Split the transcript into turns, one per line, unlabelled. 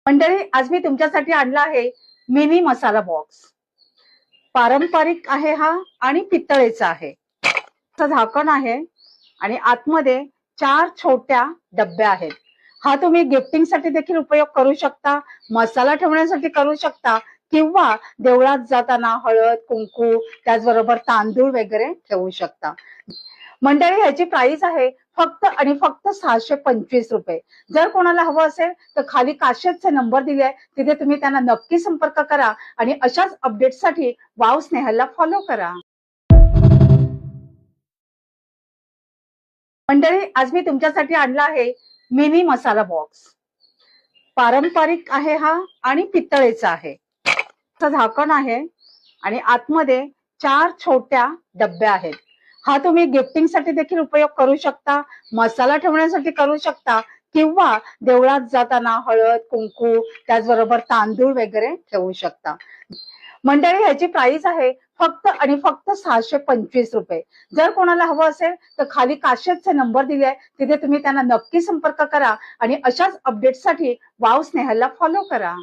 मंडळी, आज मी तुमच्यासाठी आणला आहे मिनी मसाला बॉक्स. पारंपरिक आहे हा आणि पितळेचा आहे. झाकण आहे आणि आतमध्ये 4 छोट्या डब्या आहेत. हा तुम्ही गिफ्टिंग साठी देखील उपयोग करू शकता, मसाला ठेवण्यासाठी करू शकता किंवा देवळात जाताना हळद कुंकू त्याचबरोबर तांदूळ वगैरे ठेवू शकता. मंडळी, ह्याची प्राइस आहे फक्त आणि फक्त 625 रुपये. जर कोणाला हवं असेल तर खाली काशेचे नंबर दिले आहे, तिथे तुम्ही त्यांना नक्की संपर्क करा आणि अशाच अपडेटसाठी वाव स्नेहलला फॉलो करा. मंडळी, आज मी तुमच्यासाठी आणला आहे मिनी मसाला बॉक्स. पारंपरिक आहे हा आणि पितळेचा आहे. झाकण आहे आणि आतमध्ये 4 छोट्या डब्या आहेत. हा तुम्ही गिफ्टिंग साठी देखील उपयोग करू शकता, मसाला ठेवण्यासाठी करू शकता किंवा देवळात जाताना हळद कुंकू त्याचबरोबर तांदूळ वगैरे ठेवू शकता. मंडळी, ह्याची प्राइस आहे फक्त आणि फक्त 625 रुपये. जर कोणाला हवं असेल तर खाली काशेचे नंबर दिले आहे, तिथे तुम्ही त्यांना नक्की संपर्क करा आणि अशाच अपडेटसाठी वाव स्नेहलला फॉलो करा.